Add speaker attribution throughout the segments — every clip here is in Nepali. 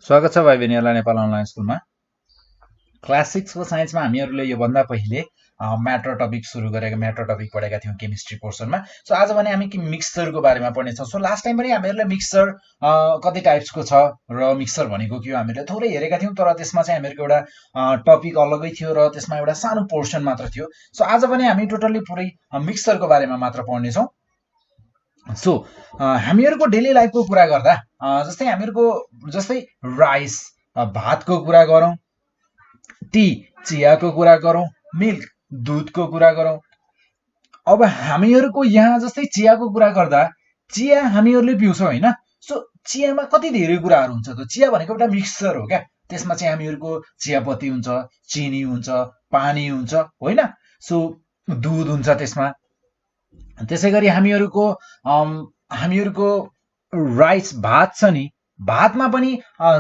Speaker 1: स्वागत छ भाइ बहिनीहरुलाई नेपाल अनलाइन स्कुलमा। क्लास 6 को साइन्समा हामीहरुले यो भन्दा पहिले म्याटर टपिक सुरु गरेका म्याटर टपिक पढेका थियौं केमिस्ट्री पोर्सनमा। सो आज भने हामी मिक्सचरको बारेमा पढ्ने छौं। सो लास्ट टाइम पनि हामीहरुले मिक्सचर कति टाइप्सको छ र मिक्सचर भनेको के हो हामीले थोरै हेरेका थियौं, तर त्यसमा चाहिँ हामीहरुको एउटा टपिक अलगै थियो र त्यसमा एउटा सानो पोर्सन मात्र थियो। सो आज भने हामी टोटली पुरै मिक्सचरको बारेमा मात्र पढ्ने छौं। सो हामीहरुको डेली लाइफको कुरा गर्दा जस्तै राइस भातको कुरा गरौं, टी चियाको कुरा गरौं, मिल्क दूधको कुरा गरौं। अब हामीहरुको यहाँ जस्तै चियाको कुरा गर्दा चिया हामीहरुले पिउँछौं हैन। सो चियामा कति धेरै कुराहरु हुन्छ त। चिया भनेको एउटा मिक्सचर हो क्या। त्यसमा चाहिँ हामीहरुको चियापत्ती हुन्छ, चिनी हुन्छ, पानी हुन्छ होइन। सो दूध हुन्छ त्यसमा। त्यसैगरी हामीहरुको राइस भात छ नि, भातमा पनि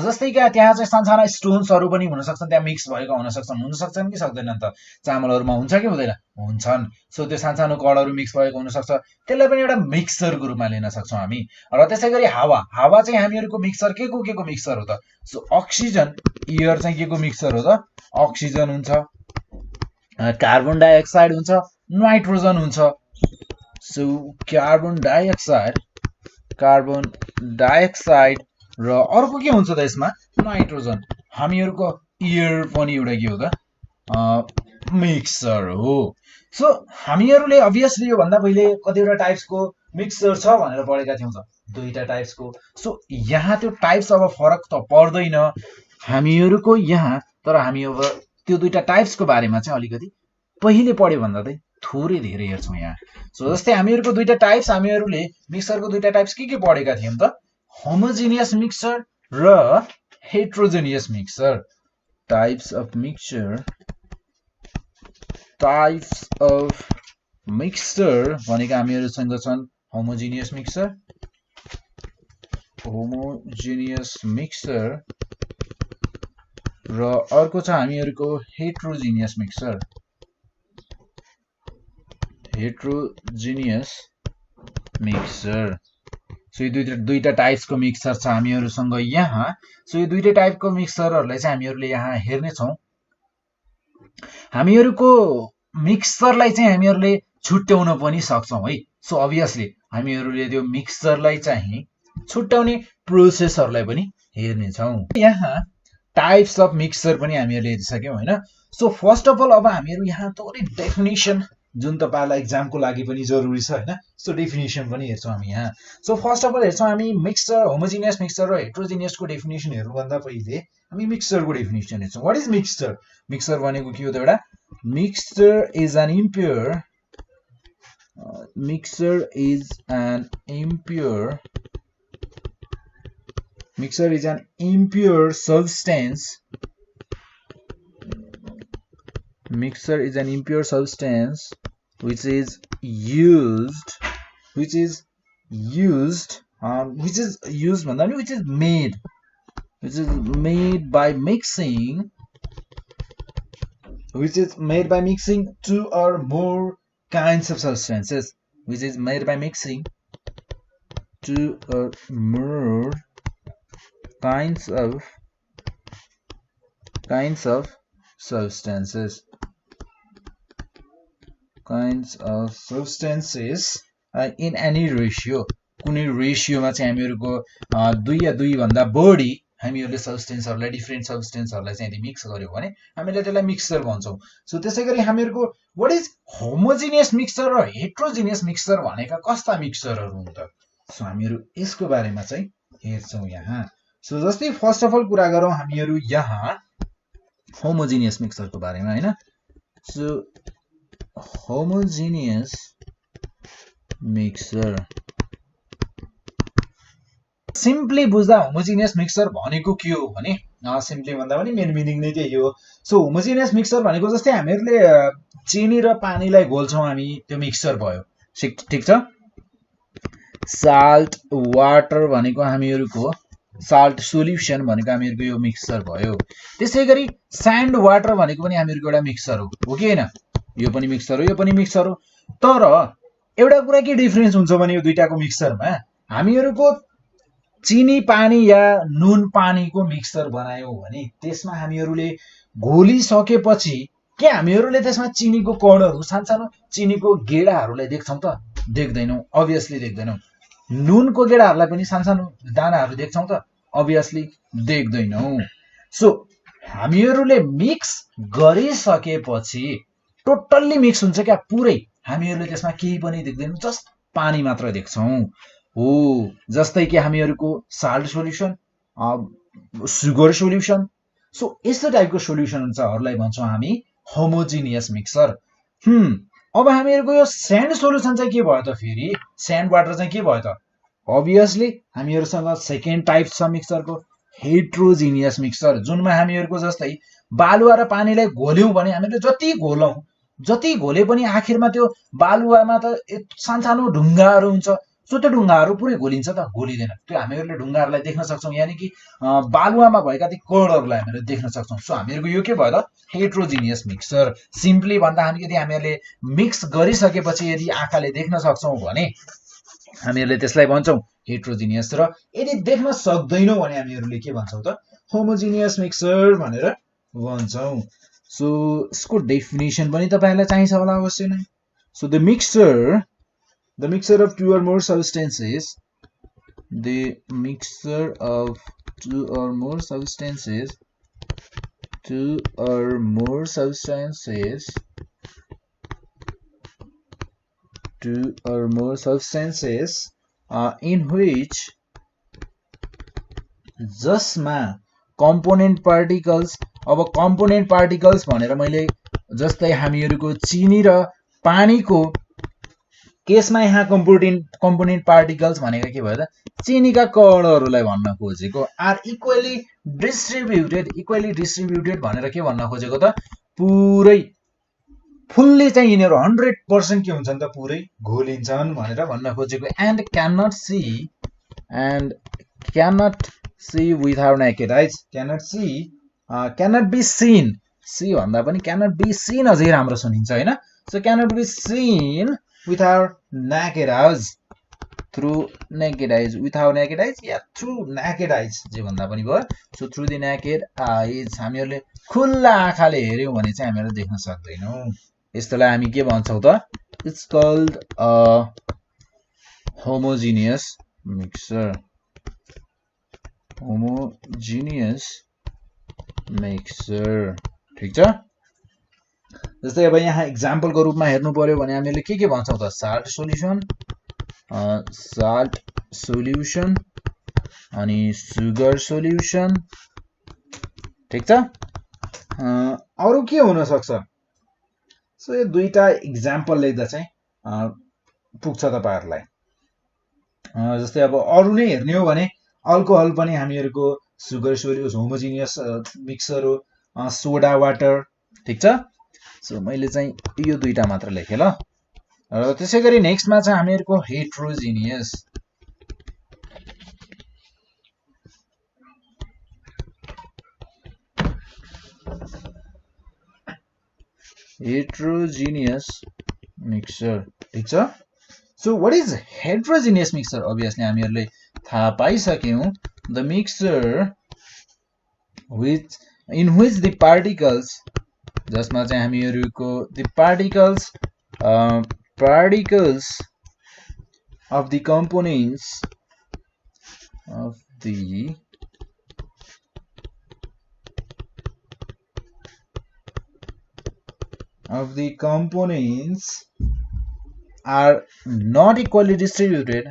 Speaker 1: जस्तै क्या त्यहाँ चाहिँ सानसाना स्टोन्सहरु पनि हुन सक्छन्, त्यहाँ मिक्स भएका हुन सक्छन् कि सक्दैनन् त। चामलहरुमा हुन्छ कि हुँदैन, हुन्छन्। सो त्यो सानसानो कणहरु मिक्स भएको हुन सक्छ, त्यसलाई पनि एउटा मिक्सचरको रूपमा लिन सक्छौं हामी। र त्यसैगरी हावा चाहिँ हामीहरुको मिक्सचर के को मिक्सचर हो त। सो अक्सिजन एयर चाहिँ के को मिक्सचर हो त, अक्सिजन हुन्छ, कार्बन डाइअक्साइड हुन्छ, नाइट्रोजन हुन्छ। सो कार्बन डाइअक्साइड र अर्को के हुन्छ त यसमा, नाइट्रोजन। हामीहरुको एयर पनि एउटा के हो त, मिक्सचर हो। सो हामीहरुले अभियसली यो भन्दा पहिले कतिवटा टाइप्सको मिक्सचर छ भनेर पढेका थियौं त, दुईटा टाइप्सको। सो यहाँ त्यो टाइप्स अब फरक त पर्दैन हामीहरुको यहाँ, तर हामी अब त्यो दुईटा टाइप्सको बारेमा चाहिँ अलिकति पहिले पढ्यो भन्दा चाहिँ थोरै धेरै हेर्छौं यहाँ। सो जस्तै हामीहरुको दुईटा टाइप्स, हामीहरुले मिक्सचरको दुईटा टाइप्स के पढेका थियौं त, होमोजेनियस मिक्सचर र heterogeneous mixture. Types of mixture भनेको हामीहरुसँग छन् होमोजेनियस मिक्सचर र अर्को छ हामीहरुको हेट्रोजेनियस मिक्सचर। सो यो दुईटा टाइप्सको मिक्सचर छ हामीहरुसँग यहाँ। सो यो दुईटै टाइपको मिक्सचरहरुलाई चाहिँ हामीहरुले यहाँ हेर्ने छौं। हामीहरुको मिक्सचरलाई चाहिँ हामीहरुले छुट्याउन पनि सक्छौं है। सो अभियसली हामीहरुले त्यो मिक्सचरलाई चाहिँ छुट्याउने प्रोसेसहरुलाई पनि हेर्ने छौं। यहाँ टाइप्स अफ मिक्सचर पनि हामीहरुले हेरिसक्यौं हैन। सो फर्स्ट अफ अल अब हामीहरु यहाँ थोरै डेफिनेसन, जुन तपाईलाई एक्जामको लागि पनि जरुरी छ हैन। सो डेफिनेसन पनि हेर्छौं हामी यहाँ। सो फर्स्ट अफ अल हेर्छौं हामी मिक्सचर, होमोजेनियस मिक्सचर र हेट्रोजेनियसको डेफिनेसन हेर्नु भन्दा पहिले हामी मिक्सचरको डेफिनेसन हेर्छौं। What is mixture? मिक्सचर भनेको के हो त, एउटा mixture is an impure substance. Mixture is an impure substance which is made by mixing two or more kinds of substances. Kinds of substances in any ratio. कुनै रेशियोमा चाहिँ हामीहरुको 2 या 2 भन्दा बढी हामीहरुले सब्स्टेन्सहरुलाई, डिफरेन्ट सब्स्टेन्सहरुलाई चाहिँ यदि मिक्स गर्यो भने हामीले त्यसलाई मिक्सचर भन्छौं। सो त्यसैगरी हामीहरुको व्हाट इज होमोजेनियस मिक्सचर र हेट्रोजेनियस मिक्सचर भनेका कस्ता मिक्सचरहरु हुन् त। सो हामीहरु यसको बारेमा चाहिँ हेर्छौं यहाँ। सो जस्तै फर्स्ट अफ अल कुरा गरौं हामीहरु यहाँ होमोजेनियस मिक्सचरको बारेमा हैन। सो होमोजेनियस मिक्सचर सिम्पली बुझ्दा होमोजेनियस मिक्सचर भनेको के हो भने, सिम्पली भन्दा पनि मेन मिनिङ नै त्यही हो। सो होमोजेनियस मिक्सचर भनेको जस्तै हामीहरुले चिनी र पानीलाई घोल्छौं हामी, त्यो मिक्सचर भयो, ठीक छ। साल्ट वाटर भनेको हामीहरुको, साल्ट सोल्युसन भनेको हामीहरुको यो मिक्सचर भयो। त्यसैगरी स्यान्ड वाटर भनेको पनि हामीहरुको एउटा मिक्सचर हो कि हैन। यो पनि मिक्सचर हो, यो पनि मिक्सचर हो। तर एउटा कुरा के डिफरेन्स हुन्छ भने यो दुईटाको मिक्सचरमा, हामीहरुको चिनी पानी या नुन पानीको मिक्सचर बनायौं भने त्यसमा हामीहरूले घोलिसकेपछि के हामीहरूले त्यसमा चिनीको कणहरू सानसानो चिनीको गेडाहरूलाई देख्छौं त देख्दैनौं अभियसली देख्दैनौं नुनको गेडाहरूलाई पनि सानसानो दानाहरू देख्छौं त अभियसली देख्दैनौं सो हामीहरूले मिक्स गरिसकेपछि टोटल्ली मिक्स हुन्छ क्या पुरै हामीहरूले त्यसमा केही पनि देख्दैनौं जस्ट पानी मात्र देख्छौं हो जस्तै कि हामीहरूको salt solution sugar solution so यस्तो टाइपको सोल्युसनहरुलाई भन्छौं हामी होमोजिनियस मिक्सचर अब हामीहरूको यो स्यान्ड सोल्युसन चाहिँ के भयो त फेरि स्यान्ड वाटर चाहिँ के भयो त अभियसली हामीहरूसँग सेकेन्ड टाइप छ मिक्सचरको हेट्रोजिनियस मिक्सचर जुनमा हामीहरूको जस्तै बालुवा र पानीलाई घोल्यौं भने हामीले जति घोले पनि आखिरमा त्यो बालुवामा त सानसानो ढुङ्गाहरू हुन्छ सो त्यो ढुङ्गाहरू पुरै घोलिन्छ त घोलिदैन त्यो हामीहरूले ढुङ्गाहरूलाई देख्न सक्छौं यानी कि बालुवामा भएका ती कणहरूलाई हामीले देख्न सक्छौं सो हामीहरूको यो के भयो त हेट्रोजिनियस मिक्सचर सिम्पली भन्दा यदि हामीहरूले मिक्स गरिसकेपछि यदि आँखाले देख्न सक्छौं भने हामीहरूले त्यसलाई भन्छौं हेट्रोजिनियस र यदि देख्न सक्दैनौं भने हामीहरूले के भन्छौं त होमोजिनियस मिक्सचर भनेर भन्छौं सो यसको डेफिनेसन पनि तपाईहरुलाई चाहिन्छ होला अवश्य नै so the mixture of two or more substances in which जसमा component particles अब component particles भनेर मैले जस्तै हामीहरूको चिनी र पानीको केसमा यहाँ component particles भनेको के भयो त चिनीका कणहरूलाई भन्न खोजेको आर इक्वली डिस्ट्रिब्युटेड भनेर के भन्न खोजेको त पुरै फुल्ली चाहिँ यिनीहरू 100% के हुन्छन् त पुरै घोलिन्छन् भनेर भन्न खोजेको and cannot see without naked eyes cannot be seen see भन्दा पनि cannot be seen अझै राम्रो सुनिन्छ हैन so cannot be seen without naked eyes through naked eyes without naked eyes yeah through naked eyes जे भन्दा पनि भयो so through the naked eyes हामीहरूले खुल्ला आँखाले हेर्यौं भने चाहिँ हामीहरूले देख्न सक्दैनौं यस्तोलाई हामी के भन्छौं त it's called a homogeneous mixture ठीक छ जस्तै अब यहाँ एक्जाम्पलको रूपमा हेर्नु पर्यो भने हामीले के भन्छौं त साल्ट सोल्युसन अनि सुगर सोल्युसन ठीक छ अरु के हुन सक्छ सो यो दुईटा एक्जाम्पल लेख्दा चाहिँ पुग्छ तपाईहरुलाई जस्तै अब अरु नै हेर्ने हो भने अल्कोहल पनि हामीहरुको सुगर सोल्युसन होमोजिनियस मिक्सचर हो सोडा वाटर ठीक छ सो मैले चाहिँ यो दुईटा मात्र लेखे ल र त्यसैगरी नेक्स्टमा चाहिँ हामीहरुको हेट्रोजिनियस मिक्सचर ठीक छ so what is heterogeneous mixture obviously हामीहरुले थाहा पाइसक्यौं the mixture in which the particles जसमा चाहिँ हामीहरुको the particles of the components are not equally distributed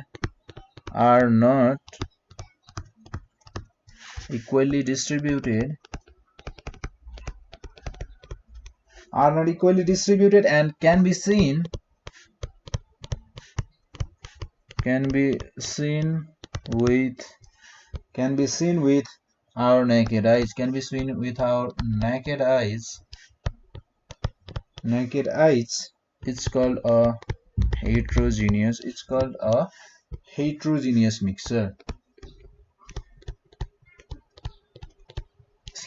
Speaker 1: and can be seen with our naked eyes it's called a heterogeneous mixture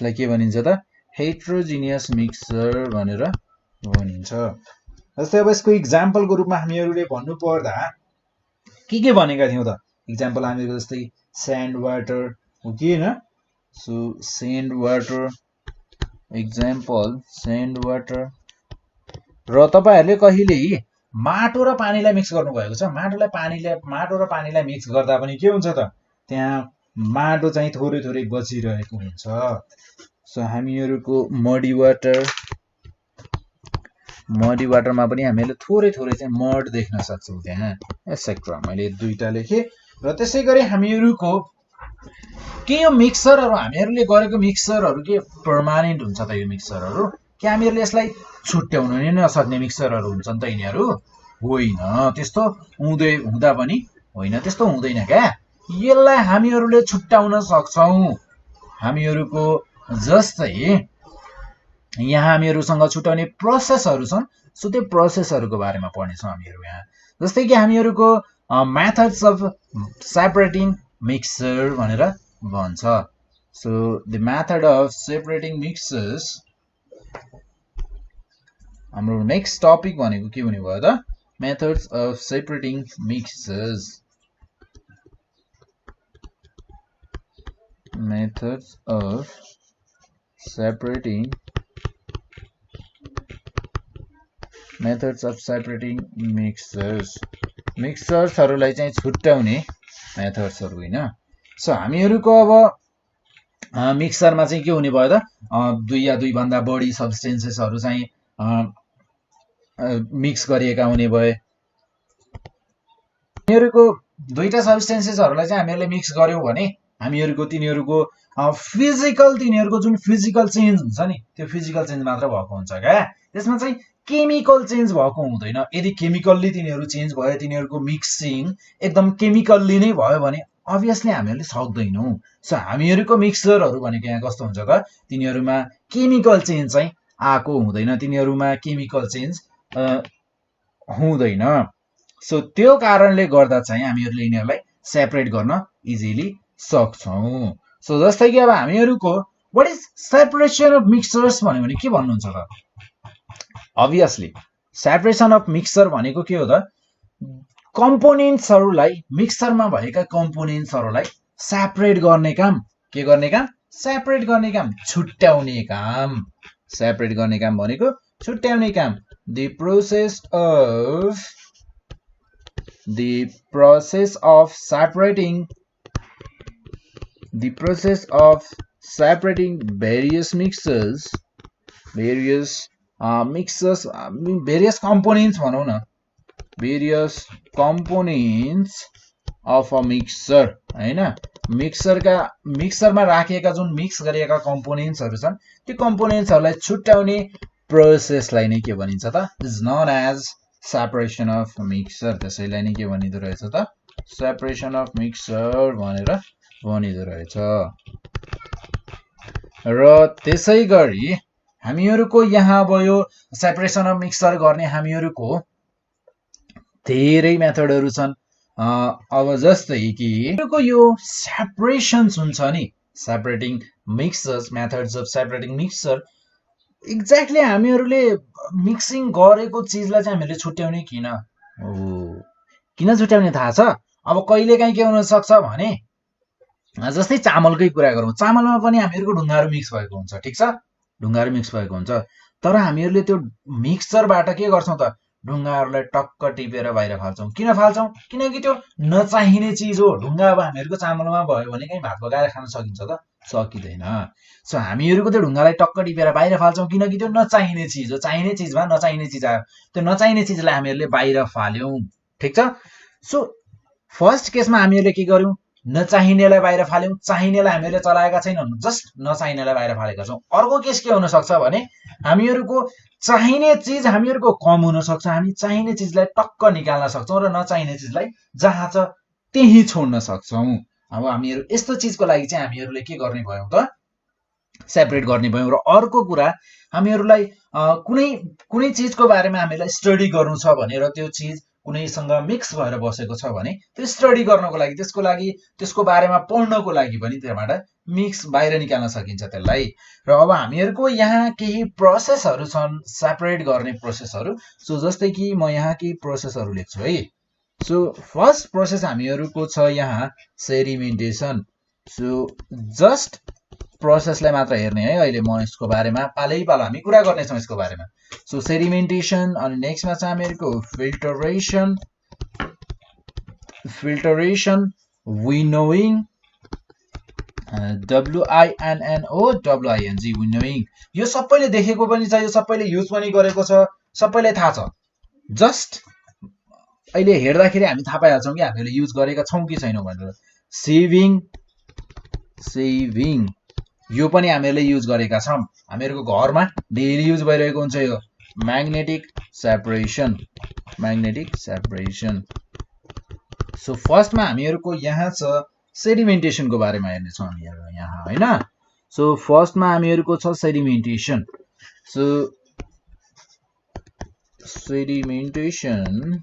Speaker 1: यसलाई के भनिन्छ त हेट्रोजिनियस मिक्सचर भनेर भनिन्छ जस्तै अब यसको एक्जाम्पलको रूपमा हामीहरुले भन्नु पर्दा के भनेका थियौ त एक्जाम्पल हामीहरु जस्तै sand water हो कि हैन so sand water example sand water र तपाईहरुले कहिले माटो र पानीलाई मिक्स गर्नु भएको छ माटो र पानीलाई मिक्स गर्दा पनि के हुन्छ त त्यहाँ माटो चाहिँ थोरै थोरै बचिरहेको हुन्छ सो हामीहरुको मडी वाटरमा पनि हामीले थोरै थोरै चाहिँ मड देख्न सक्छौं त्यहाँ एक्सेट्रा मैले दुईटा लेखे र त्यसैगरी हामीहरुको के यो मिक्सरहरु हामीहरुले गरेको मिक्सरहरु के परमानेन्ट हुन्छ त यो मिक्सरहरु के हामीहरुले यसलाई छुट्याउन नै नसक्ने मिक्सरहरु हुन्छन् त यिनीहरु होइन त्यस्तो हुँदा पनि होइन त्यस्तो हुँदैन क्या यसलाई हामीहरुले छुट्याउन सक्छौं हामीहरुको जस्तै यहाँ हामीहरुसँग छुट्याउने प्रोसेसहरु छन् सो त्यो प्रोसेसहरुको बारेमा पढ्नेछौं हामीहरु यहाँ जस्तै कि हामीहरुको मेथड्स अफ सेपरेटिङ मिक्सर भनेर भन्छ so the method of separating mixers हाम्रो नेक्स्ट टपिक भनेको के हुने भयो त methods of separating mixers methods of separating मिक्सर्सहरुलाई चाहिँ छुट्याउने मेथड्सहरु हैन सो हामीहरुको अब मिक्सरमा चाहिँ के हुने भयो त दुई या दुई भन्दा बढी सब्स्टेन्सेसहरु चाहिँ मिक्स गरिएका हुने भए हामीहरुको दुईटा सब्स्टेन्सेसहरुलाई चाहिँ हामीहरुले मिक्स गर्यौं भने हामीहरुको तिनीहरुको तिनीहरुको जुन फिजिकल चेन्ज हुन्छ नि त्यो फिजिकल चेन्ज मात्र भएको हुन्छ क्या त्यसमा चाहिँ केमिकल चेन्ज भएको हुँदैन यदि केमिकल्ली तिनीहरु चेन्ज भयो तिनीहरुको मिक्सिङ एकदम केमिकल्ली नै भयो भने obviously हामीहरुले सक्दैनौं सो हामीहरुको मिक्सरहरु भनेको यहाँ कस्तो हुन्छ त तिनीहरुमा केमिकल चेन्ज चाहिँ आको हुँदैन तिनीहरुमा केमिकल चेन्ज हुँदैन सो त्यो कारणले गर्दा चाहिँ हामीहरुले यिनीहरुलाई सेपरेट गर्न इजिली सक्छौं सो जस्तै कि अब हामीहरुको what is separation of mixtures भन्यो भने के भन्नुहुन्छ त obviously सेपरेसन अफ मिक्सर भनेको के हो त कम्पोनेन्ट्सहरुलाई मिक्सरमा भएका कम्पोनेन्ट्सहरुलाई सेपरेट गर्ने काम के गर्ने काम सेपरेट गर्ने काम छुट्याउने काम सेपरेट गर्ने काम भनेको छुट्याउने काम the process of separating various components भनौं न various components of a mixer हैन मिक्सरमा राखिएका जुन मिक्स गरिएका कम्पोनेन्ट्सहरु छन् त्यो कम्पोनेन्ट्सहरुलाई छुट्याउने प्रोसेसलाई नै के भनिन्छ त is known as separation of mixture त्यसैलाई नै के भनिदो रहेछ त सेपरेसन अफ मिक्सर भनेर भनिदो रहेछ र त्यसैगरी हामीहरुको यहाँ भयो सेपरेसन अफ मिक्सर गर्ने हामीहरुको धेरै मेथडहरु छन् अब जस्तै कि यो सेपरेशन्स हुन्छ नि separating mixtures methods of separating mixture exactly हामीहरुले मिक्सिङ गरेको चीजलाई चाहिँ हामीले छुट्याउने किन छुट्याउने थाहा छ अब कहिलेकाहीँ के हुन सक्छ भने जस्तै चामलकै कुरा गरौँ चामलमा पनि हामीहरुको ढुङ्गाहरु मिक्स भएको हुन्छ ठीक छ ढुङ्गाहरु मिक्स भएको हुन्छ तर हामीहरुले त्यो मिक्सरबाट के गर्छौं त ढुङ्गाहरुलाई टक्क टिपेर बाहिर फाल्छौं किन फाल्छौं किनकि त्यो नचाहिने चीज हो ढुङ्गा अब हामीहरुको चामलमा भयो भने कहीं भात पकाएर खान सकिन्छ त सकिदैन सो हामीहरुको त्यो ढुङ्गालाई टक्क टिपेर बाहिर फाल्छौं किनकि त्यो नचाहिने चीज हो चाहिने चीजमा नचाहिने चीज आयो त्यो नचाहिने चीजलाई हामीहरुले बाहिर फाल्यौं ठीक छ सो फर्स्ट केसमा हामीहरुले के गर्यौं नचाहिनेलाई बाहिर फाल्यौं चाहिनेलाई हामीहरुले चलाएका छैनौं जस्ट नचाहिनेलाई बाहिर फालेका छौं अर्को केस के हुन सक्छ भने हामीहरुको चाहिने चीज हामीहरुको कम हुन सक्छ हामी चाहिने चीजलाई टक्क निकाल्न सक्छौं र नचाहिने चीजलाई जहाँ छ त्यही छोड्न सक्छौं अब हामीहरु यस्तो चीजको लागि चाहिँ हामीहरुले के गर्ने भयौं त सेपरेट गर्ने भयौं र अर्को कुरा हामीहरुलाई कुनै चीजको बारेमा हामीलाई स्टडी गर्नु छ भनेर त्यो चीज कुनैसँग मिक्स भएर बसेको छ भने त्यो स्टडी गर्नको लागि त्यसको बारेमा पढ्नको लागि पनि त्यसबाट मिक्स बाहिर निकाल्न सकिन्छ त्यसलाई र अब हामीहरुको यहाँ केही प्रोसेसहरु छन् सेपरेट गर्ने प्रोसेसहरु सो जस्तै कि म यहाँ केही प्रोसेसहरु लेख्छु है सो फर्स्ट प्रोसेस हामीहरुको छ यहाँ सेडिमेन्टेसन। सो जस्ट प्रोसेसलाई मात्र हेर्ने है, अहिले म यसको बारेमा पालै पालो हामी कुरा गर्नेछौँ यसको बारेमा। सो सेडिमेन्टेसन, अनि नेक्स्टमा छ हामीहरुको फिल्टरेसन, विनोइङ, WINNO विनोइङ। यो सबैले देखेको पनि छ, यो सबैले युज पनि गरेको छ, सबैलाई थाहा छ। जस्ट अहिले हेर्दाखेरि हामी थाहा पाइहाल्छौँ कि हामीले युज गरेका छौँ कि छैनौँ भनेर। सेभिङ यो पनि हामीले युज गरेका छौँ, हामीहरूको घरमा डेली युज भइरहेको हुन्छ यो। Magnetic separation. सो फर्स्टमा हामीहरूको यहाँ छ सेडिमेन्टेसनको बारेमा हेर्नेछौँ हामीहरू यहाँ, हैन। सो फर्स्टमा हामीहरूको छ सेडिमेन्टेसन। सो सेडिमेन्टेसन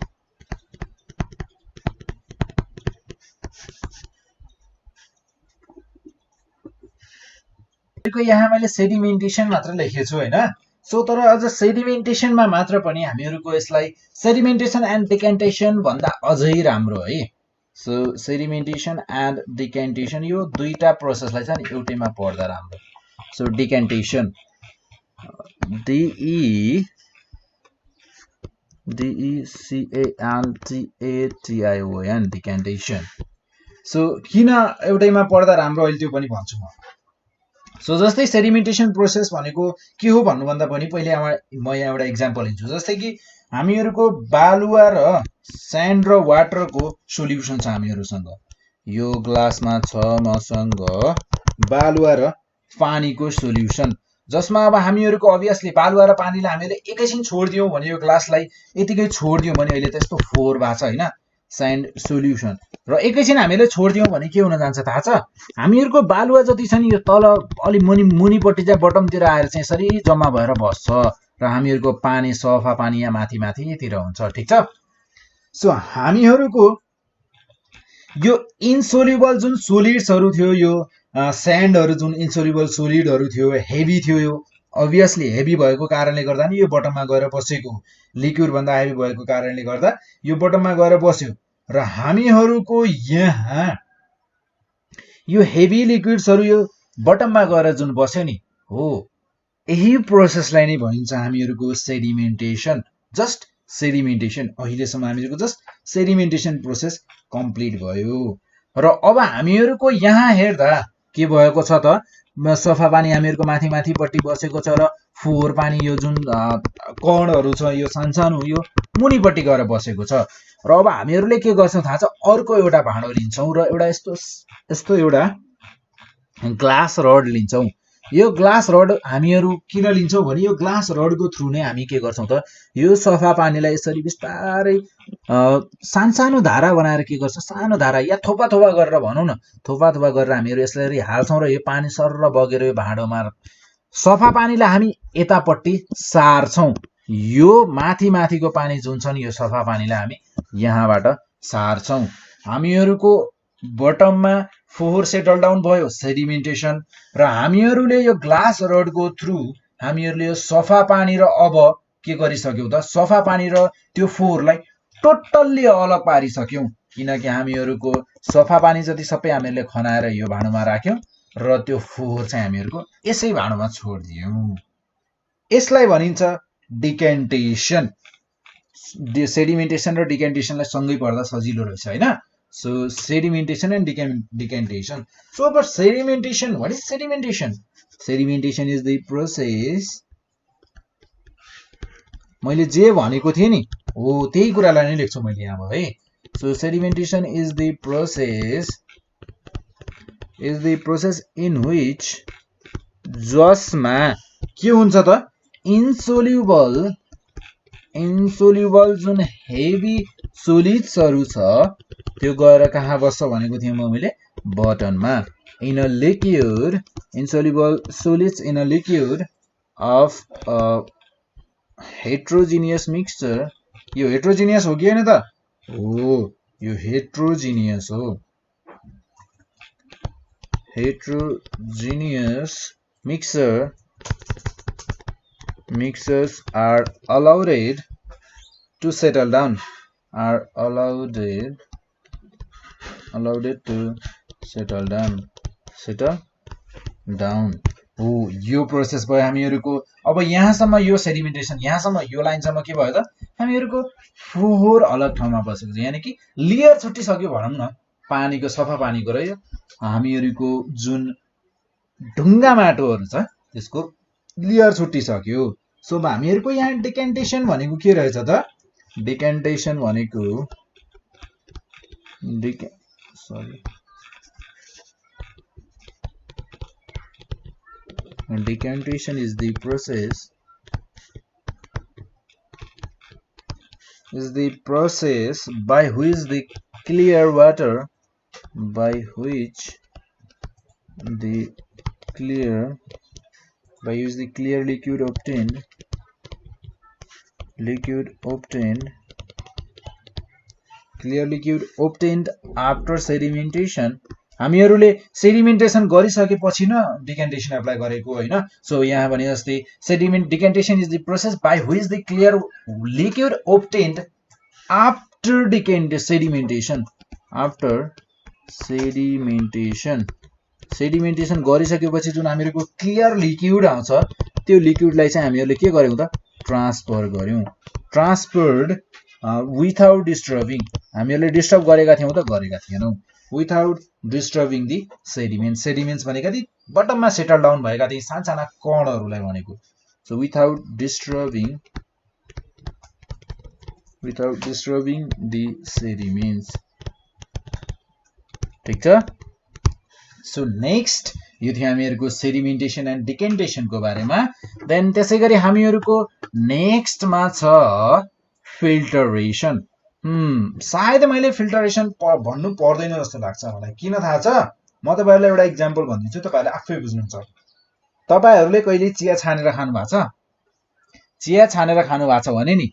Speaker 1: यहाँ मैले सेडिमेन्टेसन मात्र लेखेको छु हैन। सो तर अझ सेडिमेन्टेसनमा मात्र पनि हामीहरूको यसलाई सेडिमेन्टेसन एन्ड डिकेन्टेसन भन्दा अझै राम्रो है। सो सेडिमेन्टेसन एन्ड डिकेन्टेसन यो दुईटा प्रोसेसलाई चाहिँ एउटैमा पढ्दा राम्रो। So decantation, DECANTATION decantation. So किन एउटैमा पढ्दा राम्रो अहिले त्यो पनि भन्छु म। सो जस्तै सेडिमेन्टेसन प्रोसेस भनेको के हो भन्नुभन्दा पनि पहिले म यहाँ एउटा इक्जाम्पल लिन्छु। जस्तै कि हामीहरूको बालुवा र स्यान्ड र वाटरको सोल्युसन छ हामीहरूसँग। यो ग्लासमा छ मसँग बालुवा र पानीको सोल्युसन, जसमा अब हामीहरूको अभियसली बालुवा र पानीलाई हामीले एकैछिन छोडिदियौँ भने यो ग्लासलाई यतिकै छोडिदियौँ भने अहिले त यस्तो फोहोर भएको छ हैन स्यान्ड सोल्युसन, र एकैछिन हामीले छोडिदियौँ भने के हुन जान्छ थाहा छ? हामीहरूको बालुवा जति छ नि यो तल अलि मुनिपट्टि चाहिँ बटमतिर आएर चाहिँ यसरी जम्मा भएर बस्छ र हामीहरूको पानी सफा पानी यहाँ माथितिर हुन्छ, ठिक छ। सो हामीहरूको यो इन्सोल्युबल जुन सोलिड्सहरू थियो, यो स्यान्डहरू जुन इन्सोल्युबल सोलिडहरू थियो, हेभी थियो, यो अभियसली हेभी भएको कारणले गर्दा नि यो बटममा गएर बसेको, लिक्विड भन्दा हेभी भएको कारणले गर्दा यो बटममा गएर बस्यो। र हामीहरूको यहाँ यो हेभी लिक्विड्सहरू यो बटममा गएर जुन बस्यो नि हो, यही प्रोसेसलाई नै भनिन्छ हामीहरूको सेडिमेन्टेसन। जस्ट सेडिमेन्टेसन, अहिलेसम्म हामीहरूको जस्ट सेडिमेन्टेसन प्रोसेस कम्प्लिट भयो। र अब हामीहरूको यहाँ हेर्दा के भएको छ त, सफा पानी हामीहरूको माथिपट्टि बसेको छ र फोहोर पानी यो जुन कणहरू छ यो सानसानो यो मुनिपट्टि गएर बसेको छ। र अब हामीहरूले के गर्छौँ थाहा छ? अर्को एउटा भाँडो लिन्छौँ र एउटा यस्तो एउटा ग्लास रड लिन्छौँ। यो ग्लास रड हामीहरू किन लिन्छौँ भने यो ग्लास रडको थ्रु नै हामी के गर्छौँ त, यो सफा पानीलाई यसरी बिस्तारै सानो धारा बनाएर के गर्छ, सानो धारा या थोपा गरेर भनौँ न, थोपा गरेर हामीहरू यसरी हाल्छौँ र यो पानी सर्र बगेर यो भाँडोमा, सफा पानीलाई हामी यतापट्टि सार्छौँ। यो माथिको पानी जुन छ नि यो सफा पानीलाई हामी यहाँबाट सार्छौँ। हामीहरूको बटममा फोहोर सेटल डाउन भयो, सेडिमेन्टेसन, र हामीहरूले यो ग्लास रडको थ्रु हामीहरूले यो सफा पानी र अब के गरिसक्यौँ त, सफा पानी र त्यो फोहोरलाई टोटल्ली अलग पारिसक्यौँ। किनकि हामीहरूको सफा पानी जति सबै हामीहरूले खनाएर यो भाँडोमा राख्यौँ र त्यो फोहोर चाहिँ हामीहरूको यसै भाँडोमा छोडिदियौँ। यसलाई भनिन्छ डिकेन्टेसन। सेडिमेन्टेसन र डिकेन्टेसनलाई सँगै पढ्दा सजिलो रहेछ हैन। So sedimentation and decantation. So अब sedimentation, what is sedimentation? Sedimentation is the process, मैले जे भनेको थिएँ नि हो त्यही कुरालाई नै लेख्छु मैले यहाँ है। So sedimentation is the process in which, जसमा के हुन्छ त, इन्सोल्युबल जुन हेभी सोलिड्सहरू छ त्यो गएर कहाँ बस्छ भनेको थिएँ मैले, बटनमा। In a liquid, insoluble solids in a liquid of heterogeneous mixture. यो हेट्रोजिनियस हो कि हैन त? हो, यो हेट्रोजिनियस हो। Heterogeneous mixtures are allowed to settle down. are allowed to settle down हो यो प्रोसेस भयो हामीहरुको अब यहाँसम्म यो सेडिमेन्टेसन यहाँसम्म यो लाइनसम्म के भयो त हामीहरुको फोहोर अलग ठाउँमा बसेको छ यानी कि लेयर छुट्टिसक्यो भनौं न पानीको सफा पानीको र हामीहरुको जुन ढुङ्गा माटोहरु छ त्यसको लेयर छुट्टिसक्यो सो हामीहरुको यहाँ डिकेन्टेसन भनेको के रहेछ त डिकेन्टेसन भनेको decantation is the process by which the clear water liquid obtained after sedimentation हामीहरुले सेडिमेन्टेसन गरिसकेपछि न डिकेन्टेसन अप्लाई गरेको हैन सो यहाँ भने जस्तै sediment decantation is the process by which the clear liquid obtained after sedimentation गरिसकेपछि जुन हामीहरुको क्लियर लिक्विड आउँछ त्यो लिक्विडलाई चाहिँ हामीहरुले के गर्यौं त ट्रान्सफर गर्यौं ट्रान्सफर्ड विथआउट डिस्टर्बिङ हामीहरुले डिस्टर्ब गरेका थियौं त गरेका थिएनौं without disturbing the sediments भनेका ती बटममा सेटल डाउन भएका ती सानसाना कणहरुलाई भनेको so without disturbing the sediments ठीक छ so next यो थियो हामीहरुको सेडिमेन्टेसन एन्ड डिकेन्टेसन को बारेमा देन त्यसैगरी हामीहरुको नेक्स्ट मा छ फिल्टरेसन सायद मैले फिल्टरेसन भन्नु पर्दैन जस्तो लाग्छ मलाई किन थाहा छ म तपाईहरुलाई एउटा एक्जाम्पल भन्दिन्छु तपाईहरुले आफै बुझ्नुहुन्छ तपाईहरुले कहिले चिया छानेर खानु भएको छ भने नि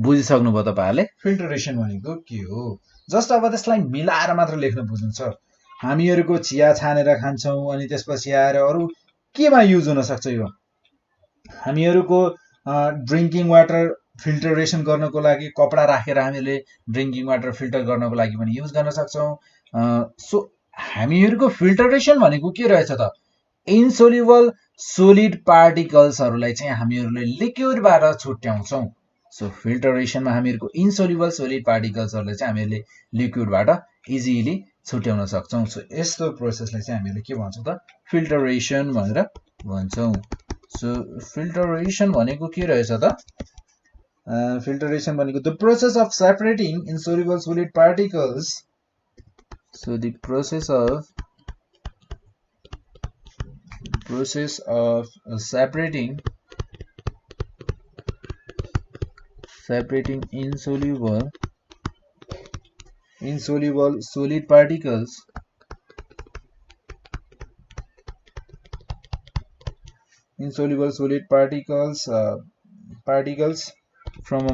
Speaker 1: बुझिसक्नु भयो तपाईहरुले फिल्टरेसन भनेको के हो जस्ट अब त्यसलाई मिलाएर मात्र लेख्न बुझ्नुहुन्छ हामीहरुको चिया छानेर खान्छौं अनि त्यसपछि आएर अरु केमा युज हुन सक्छ यो हामीहरुको ड्रिंकिङ वाटर फिल्टरेसन गर्नको लागि कपडा राखेर हामीले ड्रिंकिङ वाटर फिल्टर गर्नको लागि पनि युज गर्न सक्छौं सो हामीहरुको फिल्टरेसन भनेको के रहेछ त इन्सोल्युबल सोलिड पार्टिकल्सहरुलाई चाहिँ हामीहरुले लिक्विडबाट छुट्याउँछौं सो फिल्टरेसनमा हामीहरुको इन्सोल्युबल सोलिड पार्टिकल्सहरुलाई चाहिँ हामीहरुले लिक्विडबाट इजिली छुट्याउन सक्छौं सो यस्तो प्रोसेसलाई चाहिँ हामीहरुले के भन्छौं त फिल्टरेसन भनेर भन्छौं सो फिल्टरेसन भनेको के रहेछ त filtration भनेको the process of separating insoluble solid particles so the process of separating insoluble solid particles from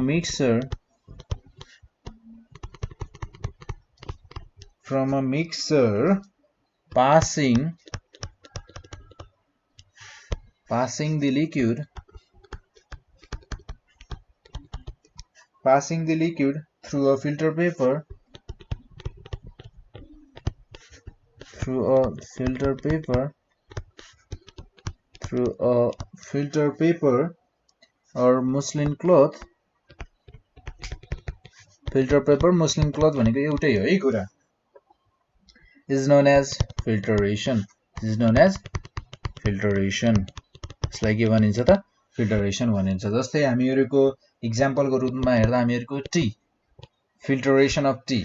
Speaker 1: a mixer passing the liquid through a filter paper or muslin cloth filter paper muslin cloth भनेको एउटै हो है कुरा is known as filtration यसलाई के भनिन्छ त फिल्टरेसन भनिन्छ जस्तै हामीहरुको एक्जाम्पलको रूपमा हेर्दा हामीहरुको tea filtration of tea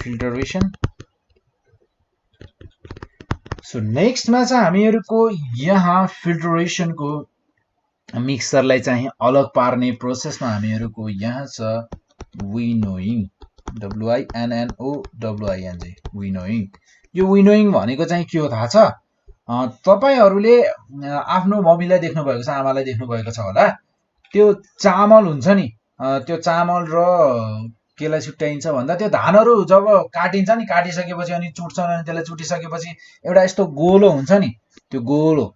Speaker 1: filtration so next मा चाहिँ हामीहरुको यहाँ फिल्टरेसन को मिक्सरलाई चाहिँ अलग पार्ने प्रोसेसमा हामीहरुको यहाँ छ विनोइङ WINNOWING विनोइङ यो विनोइङ भनेको चाहिँ के हो थाहा छ तपाईहरुले आफ्नो मम्मीलाई देख्नु भएको छ आमालाई देख्नु भएको छ होला त्यो चामल हुन्छ नि त्यो चामल र केलाई छुट्याइन्छ भन्दा त्यो धानहरु जब काटिन्छ नि काटिसकेपछि अनि चुट्छन् अनि त्यसलाई चुटिसकेपछि एउटा यस्तो गोलो हुन्छ नि त्यो गोलो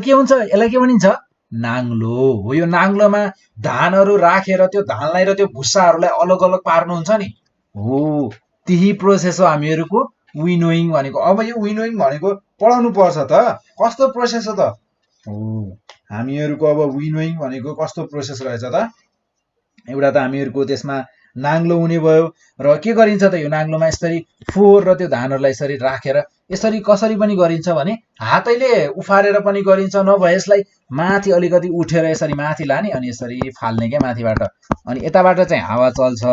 Speaker 1: के हुन्छ यसलाई के भनिन्छ नाङ्लो हो। यो नाङ्लोमा धानहरू राखेर त्यो धानलाई र त्यो भुस्साहरूलाई अलग अलग पार्नुहुन्छ नि हो, त्यही प्रोसेस हो हामीहरूको विनोइङ भनेको। अब यो विनोइङ भनेको पढाउनु पर्छ त, कस्तो प्रोसेस हो त हो हामीहरूको। अब विनोइङ भनेको कस्तो प्रोसेस रहेछ त, एउटा त हामीहरूको त्यसमा नाङ्लो हुने भयो र के गरिन्छ त यो नाङ्लोमा यसरी फोहोर र त्यो धानहरूलाई यसरी राखेर यसरी कसरी पनि गरिन्छ भने हातैले उफारेर पनि गरिन्छ, नभए यसलाई माथि अलिकति उठेर यसरी माथि लाने अनि यसरी फाल्ने क्या माथिबाट, अनि यताबाट चाहिँ हावा चल्छ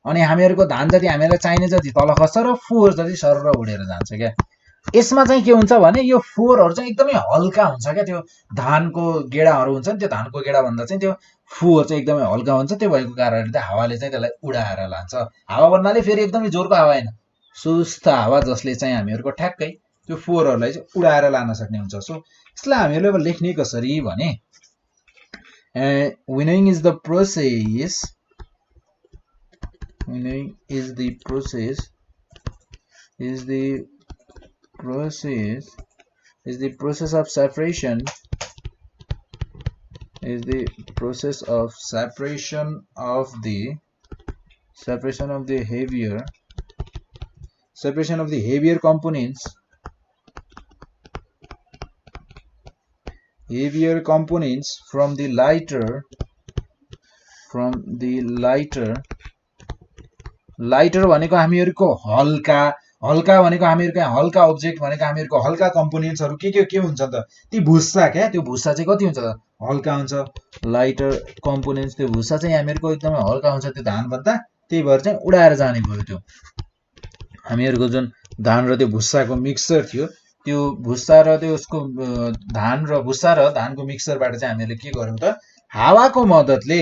Speaker 1: अनि हामीहरूको धान जति हामीलाई चाहिने जति तल खस्छ र फोहोर जति सर उडेर जान्छ क्या। यसमा चाहिँ के हुन्छ भने यो फोहोरहरू चाहिँ एकदमै हल्का हुन्छ क्या, त्यो धानको गेडाहरू हुन्छ नि, त्यो धानको गेडा भन्दा चाहिँ त्यो फोहोर चाहिँ एकदमै हल्का हुन्छ, त्यो भएको कारणले हावाले चाहिँ त्यसलाई उडाएर लान्छ। हावा भन्नाले फेरि एकदमै जोरको हावा होइन, सुस्त हावा जसले चाहिँ हामीहरूको ठ्याक्कै त्यो फोहोरहरूलाई चाहिँ उडाएर लान सक्ने हुन्छ। सो यसलाई हामीहरूले अब लेख्ने कसरी भने winnowing is the process, winnowing is the process of separation, of the heavier components from the lighter भनेको हामीहरूको हल्का, हल्का भनेको हामीहरूको हल्का अब्जेक्ट भनेको हामीहरूको हल्का कम्पोनेन्ट्सहरू के हुन्छ त, ती भुस्सा क्या, त्यो भुस्सा चाहिँ कति हुन्छ त, हल्का हुन्छ। लाइटर कम्पोनेन्ट्स, त्यो भुस्सा चाहिँ हामीहरूको एकदमै हल्का हुन्छ त्यो धान भन्दा, त्यही भएर चाहिँ उडाएर जाने भयो। त्यो हामीहरूको जुन धान र त्यो भुस्साको मिक्सचर थियो, त्यो भुस्सा र त्यो उसको धान र भुस्सा र धानको मिक्सचरबाट चाहिँ हामीले के गर्यौँ त, हावाको मद्दतले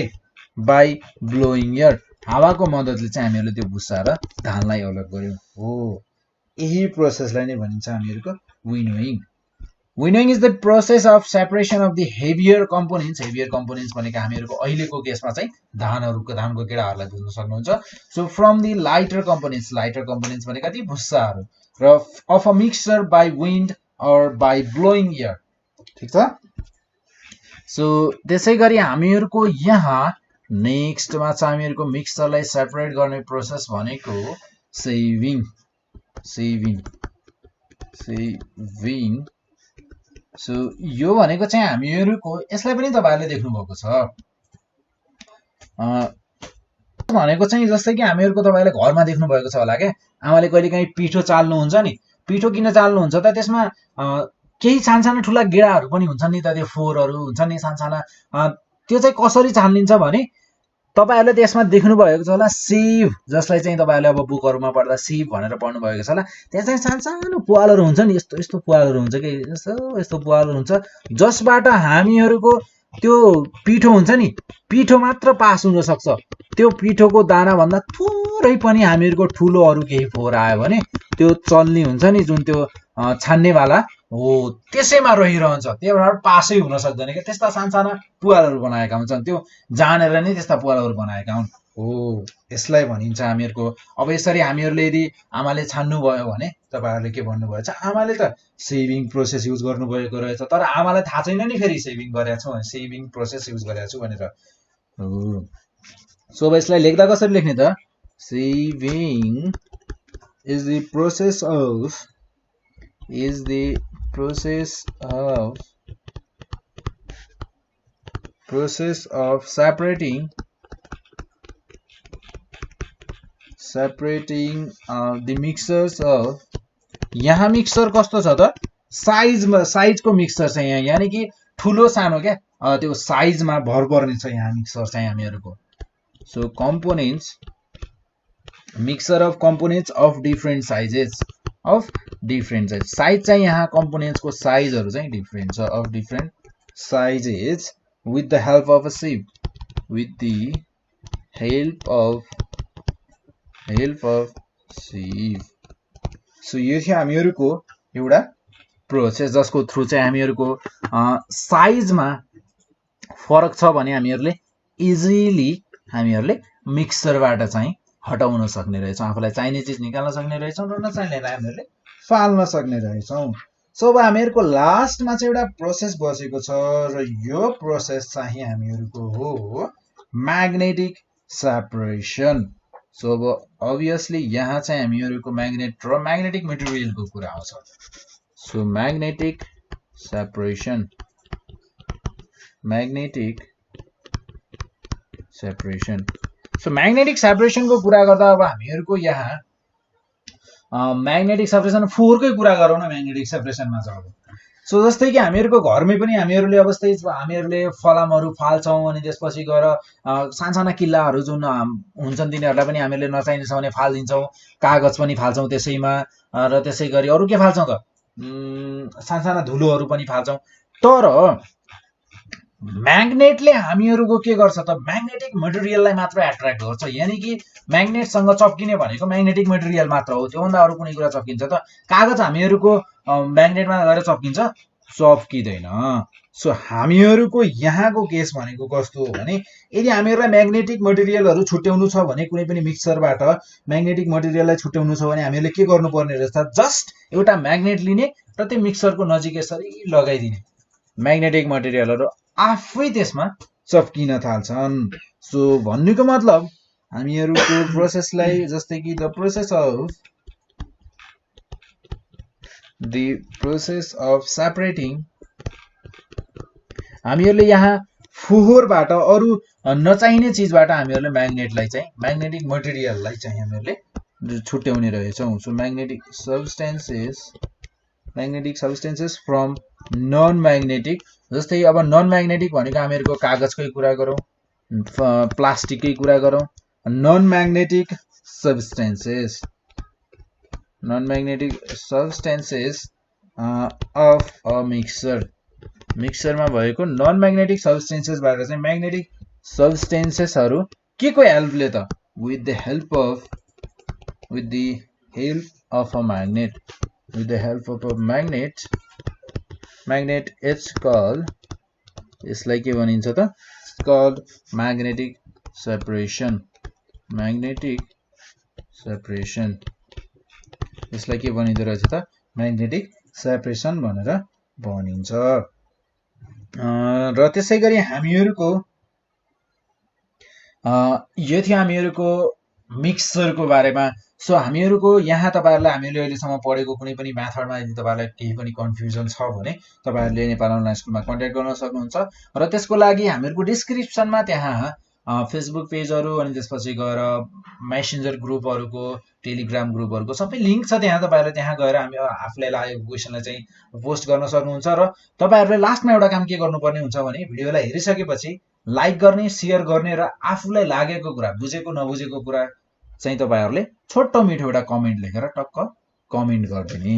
Speaker 1: बाई ब्लोइङ एयर, हावाको मद्दतले चाहिँ हामीहरूले त्यो भुस्सा र धानलाई अलग गर्यौँ हो। यही प्रोसेसलाई नै भनिन्छ हामीहरूको winnowing. Winnowing is the process of separation of the heavier components, heavier components भनेको हामीहरूको अहिलेको केसमा चाहिँ धानको गेडाहरूलाई बुझ्न सक्नुहुन्छ। So from the lighter components भनेका ती भुस्साहरू र of a mixture by wind or by blowing air, ठिक छ। सो त्यसै गरी हामीहरूको यहाँ नेक्स्टमा चाहिँ हामीहरूको मिक्सचरलाई सेपरेट गर्ने प्रोसेस भनेको सेभिङ। सो यो भनेको चाहिँ हामीहरूको, यसलाई पनि तपाईँहरूले देख्नुभएको छ भनेको चाहिँ, जस्तै कि हामीहरूको तपाईँले घरमा देख्नुभएको छ होला क्या, आमाले कहिलेकाहीँ पिठो चाल्नुहुन्छ नि, पिठो किन चाल्नुहुन्छ त, त्यसमा केही सानसाना ठुला गेडाहरू पनि हुन्छन् नि त, त्यो फोहोरहरू हुन्छ नि सानसाना, त्यो चाहिँ कसरी चालिन्छ भने तपाईहरुले त्यसमा देख्नु भएको छ होला सिभ, जसलाई चाहिँ तपाईहरुले अब बुकहरुमा पढ्दा सिभ भनेर पढ्नु भएको छ होला। त्यहाँ चाहिँ सानसानो प्वालहरु हुन्छ नि, यस्तो प्वालहरु हुन्छ कि यस्तो प्वालहरु हुन्छ, जसबाट हामीहरुको त्यो पिठो हुन्छ नि, पिठो मात्र पास हुन सक्छ। त्यो पिठोको दाना भन्दा थोरै पनि हामीहरुको ठुलो अरु केही फोहोर आयो भने त्यो चल्नी हुन्छ नि, जुन त्यो छान्ने वाला हो, त्यसैमा रहिरहन्छ, त्यही भएर पासै हुन सक्दैन के। त्यस्ता सानसाना पुवालहरु बनाएका हुन्छन्, त्यो जानेर नै त्यस्ता पुवालहरु बनाएका हुन् हो, यसलाई भनिन्छ हामीहरुको। अब यसरी हामीहरुले यदि आमाले छान्नु भयो भने तपाईहरुले के भन्नु भएछ, आमाले त सेभिङ प्रोसेस युज गर्नु भएको रहेछ, तर आमालाई थाहा छैन नि फेरि सेभिङ गरेको छु, सेभिङ प्रोसेस युज गरेको छु भनेर हो। सो अब यसलाई लेख्दा कसरी लेख्ने त, sieving is the process of separating the mixtures of, यहाँ मिक्सर कस्तो छ त, साइजको मिक्सर छ यहाँ, यानी कि ठुलो सानो क्या, त्यो साइजमा भर पर्ने छ यहाँ मिक्सर चाहिँ हामीहरुको। So components, mixture of components of different sizes, size चाहिँ यहाँ components को साइजहरु चाहिँ डिफरेन्ट छ, of different sizes with the help of a sieve, so यो थियो हामीहरुको एउटा प्रोसेस, जसको थ्रु चाहिँ हामीहरुको साइजमा फरक छ भने हामीहरुले इजिली मिक्सरबाट चाहिँ हटाउन सक्ने रहेछौं, आफूलाई चाहिने चीज निकाल्न सक्ने रहेछौं र नचाहिनेलाई हामीहरुले फाल्न सक्ने रहेछौं। सो अब हामीहरूको लास्टमा चाहिँ एउटा प्रोसेस बसेको छ र यो प्रोसेस चाहिँ हामीहरूको हो म्याग्नेटिक सेपरेसन। सो अब अभियसली यहाँ चाहिँ हामीहरूको म्याग्नेट र म्याग्नेटिक मेटेरियलको कुरा आउँछ। So magnetic separation, magnetic separation. So magnetic सेपरेसनको कुरा गर्दा अब हामीहरूको यहाँ म्याग्नेटिक सेपरेसन फोहोरकै कुरा गरौँ न म्याग्नेटिक सेपरेसनमा चाहिँ। सो जस्तै कि हामीहरूको घरमै पनि हामीहरूले अवस्थै हामीहरूले फलामहरू फाल्छौँ अनि त्यसपछि गएर सानसाना किल्लाहरू जुन हुन्छन् तिनीहरूलाई पनि हामीहरूले नचाहिने छ भने फालिदिन्छौँ, कागज पनि फाल्छौँ त्यसैमा, र त्यसै गरी अरू के फाल्छौँ त सानसाना धुलोहरू पनि फाल्छौँ। तर म्याग्नेटले हामीहरूको के गर्छ त म्याग्नेटिक मटेरियललाई मात्र एट्र्याक्ट गर्छ। यानि कि म्याग्नेटसँग चप्किने भनेको म्याग्नेटिक मटेरियल मात्र हो, त्योभन्दा अरू कुनै कुरा चप्किन्छ त? कागज हामीहरूको म्याग्नेटमा गएर चप्किन्छ? चप्किँदैन। सो हामीहरूको यहाँको केस भनेको कस्तो हो भने यदि हामीहरूलाई म्याग्नेटिक मटेरियलहरू छुट्याउनु छ भने कुनै पनि मिक्सचरबाट म्याग्नेटिक मटेरियललाई छुट्याउनु छ भने हामीले के गर्नुपर्ने रहेछ? जस्ट एउटा म्याग्नेट लिने र त्यो मिक्सचरको नजिक यसरी लगाइदिने, म्याग्नेटिक मटेरियलहरू आफै त्यसमा चप्किन थाल्छन्। सो भन्नुको मतलब हामीहरूको प्रोसेसलाई जस्तै कि द प्रोसेस अफ सेपरेटिङ, हामीहरूले यहाँ फोहोरबाट अरू नचाहिने चिजबाट हामीहरूले म्याग्नेटलाई चाहिँ म्याग्नेटिक मटेरियललाई चाहिँ हामीहरूले छुट्याउने रहेछौँ। So magnetic substances from non magnetic, जस्तै अब नन म्याग्नेटिक भनेको हामीहरूको कागजकै कुरा गरौँ, प्लास्टिककै कुरा गरौँ। Non magnetic substances of a mixture, मिक्सचरमा भएको नन म्याग्नेटिक सब्सटेन्सेसबाट चाहिँ म्याग्नेटिक सब्सटेन्सेसहरू के को हेल्पले त? With the help of a magnet, with the help of a magnet it's called, यसलाई के भनिन्छ त? called magnetic separation, यसलाई के भनिँदो रहेछ त? म्याग्नेटिक सेपरेसन भनेर भनिन्छ। र त्यसै गरी हामीहरूको यो थियो हामीहरूको मिक्सचरको बारेमा। सो हामीहरूको यहाँ तपाईहरुलाई हामीले अहिलेसम्म पढेको कुनै पनि मेथडमा यदि तपाईहरुलाई केही पनि कन्फ्युजन छ भने तपाईहरुले नेपाल अनलाइन स्कुलमा कन्ट्याक्ट गर्न सक्नुहुन्छ। र त्यसको लागि हामीहरूको डिस्क्रिप्सनमा त्यहाँ फेसबुक पेजहरू अनि त्यसपछि गएर मेसेन्जर ग्रुपहरूको, टेलिग्राम ग्रुपहरूको सबै लिंक छ। त्यहाँ तपाईहरुले त्यहाँ गएर हामी आफूलाई लागेको क्वेशनलाई चाहिँ पोस्ट गर्न सक्नुहुन्छ। र तपाईहरुले लास्टमा एउटा काम के गर्नुपर्ने हुन्छ भने भिडियोलाई हेरिसकेपछि लाइक गर्ने, शेयर गर्ने र आफूलाई लागेको कुरा, बुझेको नबुझेको कुरा चाहिँ तपाईहरुले छोटो मिठो एउटा कमेन्ट लेखेर टक्क कमेन्ट गरिदिने।